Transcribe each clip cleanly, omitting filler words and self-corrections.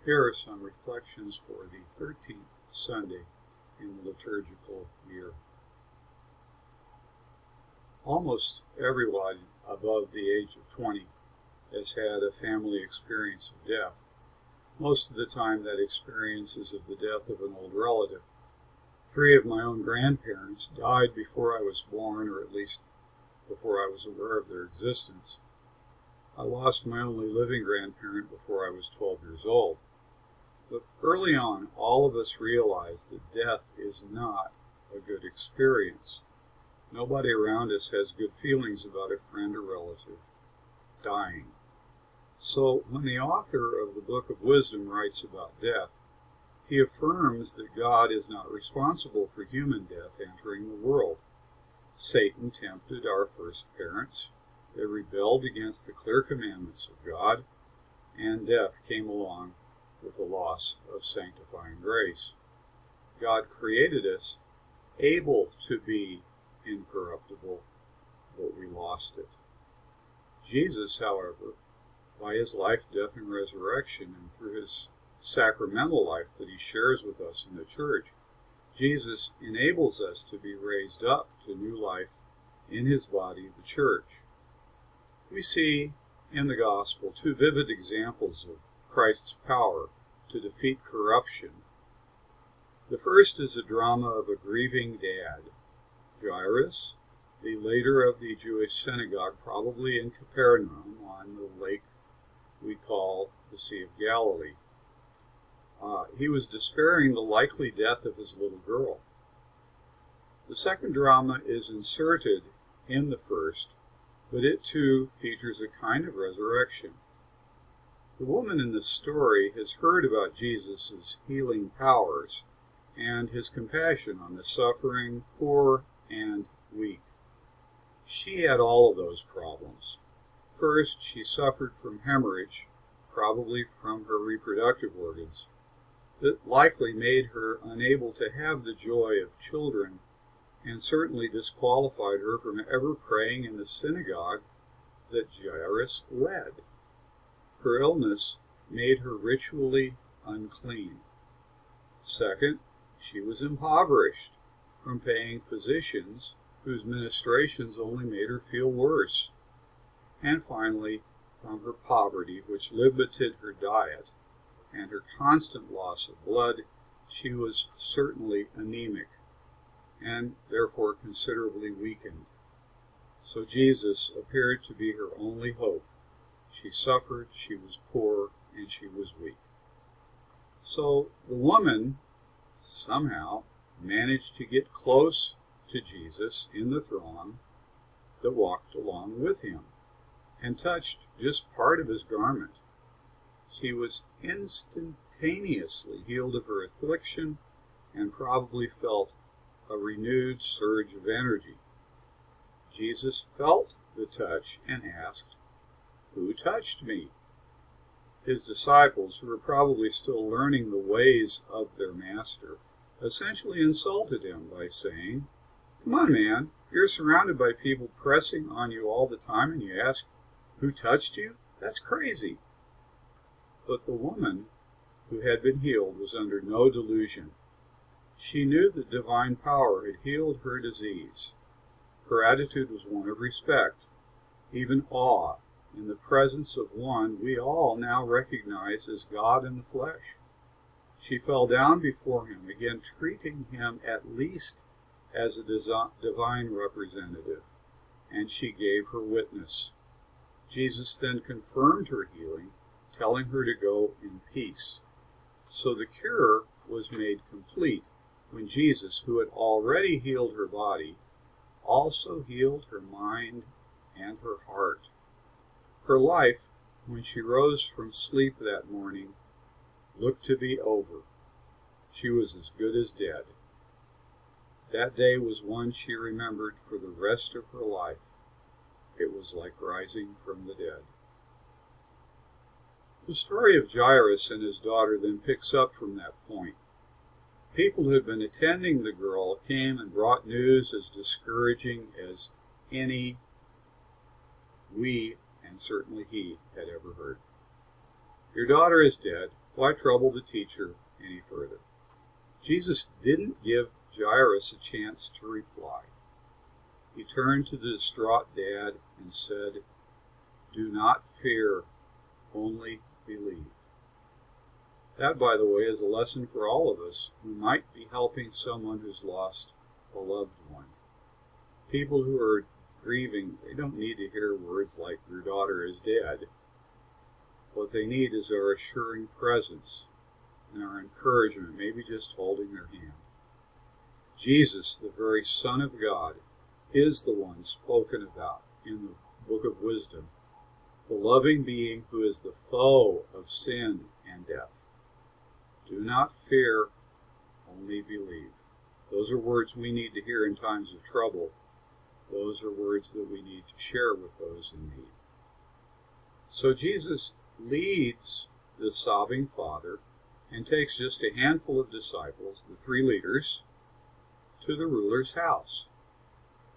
Here are some reflections for the 13th Sunday in the liturgical year. Almost everyone above the age of 20 has had a family experience of death. Most of the time that experience is of the death of an old relative. 3 of my own grandparents died before I was born, or at least before I was aware of their existence. I lost my only living grandparent before I was 12 years old. But early on, all of us realized that death is not a good experience. Nobody around us has good feelings about a friend or relative dying. So when the author of the Book of Wisdom writes about death, he affirms that God is not responsible for human death entering the world. Satan tempted our first parents. They rebelled against the clear commandments of God, and death came along with the loss of sanctifying grace. God created us able to be incorruptible, but we lost it. Jesus, however, by his life, death, and resurrection, and through his sacramental life that he shares with us in the church, Jesus enables us to be raised up to new life in his body, the church. We see in the gospel 2 vivid examples of Christ's power to defeat corruption. The first is a drama of a grieving dad. Jairus, the leader of the Jewish synagogue, probably in Capernaum on the lake we call the Sea of Galilee. He was despairing the likely death of his little girl. The second drama is inserted in the first, but it too features a kind of resurrection. The woman in the story has heard about Jesus' healing powers and his compassion on the suffering, poor, and weak. She had all of those problems. First, she suffered from hemorrhage, probably from her reproductive organs, that likely made her unable to have the joy of children and certainly disqualified her from ever praying in the synagogue that Jairus led. Her illness made her ritually unclean. Second, she was impoverished from paying physicians whose ministrations only made her feel worse. And finally, from her poverty, which limited her diet, and her constant loss of blood, she was certainly anemic, and therefore considerably weakened. So Jesus appeared to be her only hope. She suffered, she was poor, and she was weak. So the woman somehow managed to get close to Jesus in the throng that walked along with him, and touched just part of his garment. She was instantaneously healed of her affliction and probably felt a renewed surge of energy. Jesus felt the touch and asked, "Who touched me?" His disciples, who were probably still learning the ways of their master, essentially insulted him by saying, "Come on, man, you're surrounded by people pressing on you all the time and you ask, 'Who touched you?' That's crazy." But the woman who had been healed was under no delusion. She knew that divine power had healed her disease. Her attitude was one of respect, even awe, in the presence of one we all now recognize as God in the flesh. She fell down before him, again treating him at least as a divine representative, and she gave her witness. Jesus then confirmed her healing, telling her to go in peace. So the cure was made complete when Jesus, who had already healed her body, also healed her mind and her heart. Her life, when she rose from sleep that morning, looked to be over. She was as good as dead. That day was one she remembered for the rest of her life. It was like rising from the dead. The story of Jairus and his daughter then picks up from that point. People who had been attending the girl came and brought news as discouraging as any we, and certainly he, had ever heard. "Your daughter is dead. Why trouble the teacher any further? Jesus didn't give Jairus a chance to reply. He turned to the distraught dad and said, "Do not fear, only believe." That, by the way, is a lesson for all of us who might be helping someone who's lost a loved one. People who are grieving, they don't need to hear words like "your daughter is dead." What they need is our assuring presence and our encouragement, maybe just holding their hand. Jesus, the very Son of God, is the one spoken about in the Book of Wisdom, the loving being who is the foe of sin and death. Do not fear, only believe. Those are words we need to hear in times of trouble. Those are words that we need to share with those in need. So Jesus leads the sobbing father and takes just a handful of disciples, the 3 leaders, to the ruler's house.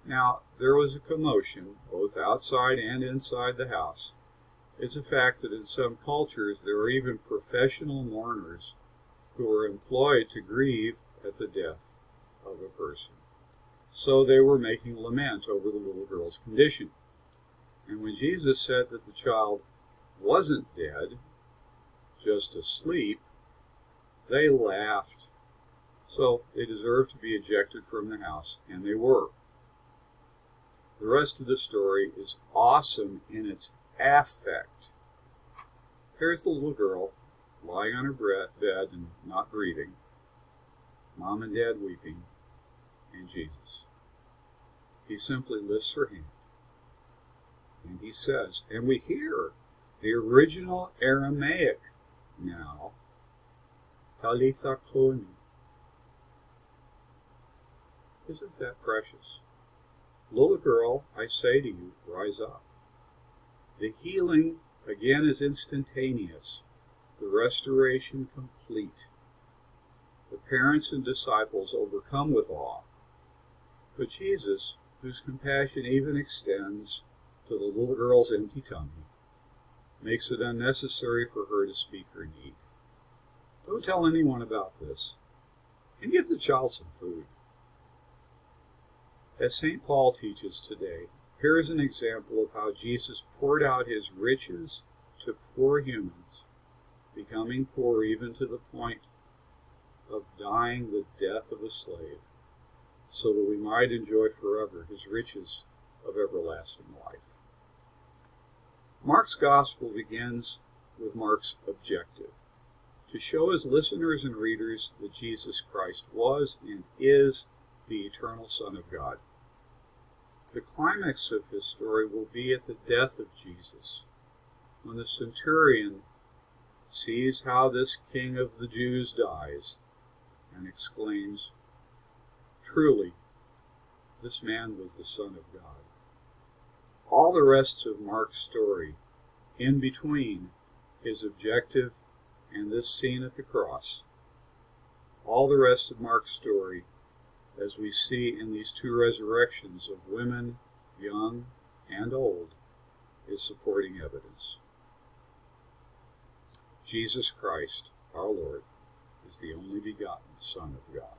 Now, there was a commotion, both outside and inside the house. It's a fact that in some cultures there are even professional mourners who are employed to grieve at the death of a person. So they were making lament over the little girl's condition. And when Jesus said that the child wasn't dead, just asleep, they laughed. So they deserved to be ejected from the house, and they were. The rest of the story is awesome in its affect. Here's the little girl lying on her bed and not breathing, Mom and Dad weeping, and Jesus. He simply lifts her hand, and he says, and we hear the original Aramaic now, Talitha Kumi. Isn't that precious? Little girl, I say to you, rise up. The healing, again, is instantaneous. The restoration complete. The parents and disciples overcome with awe. But Jesus, whose compassion even extends to the little girl's empty tummy, makes it unnecessary for her to speak her need. Don't tell anyone about this, and give the child some food. As St. Paul teaches today, here is an example of how Jesus poured out his riches to poor humans, becoming poor even to the point of dying the death of a slave, so that we might enjoy forever his riches of everlasting life. Mark's Gospel begins with Mark's objective, to show his listeners and readers that Jesus Christ was and is the eternal Son of God. The climax of his story will be at the death of Jesus, when the centurion sees how this King of the Jews dies and exclaims, "Truly, this man was the Son of God." All the rest of Mark's story, in between his objective and this scene at the cross, all the rest of Mark's story, as we see in these 2 resurrections of women, young and old, is supporting evidence. Jesus Christ, our Lord, is the only begotten Son of God.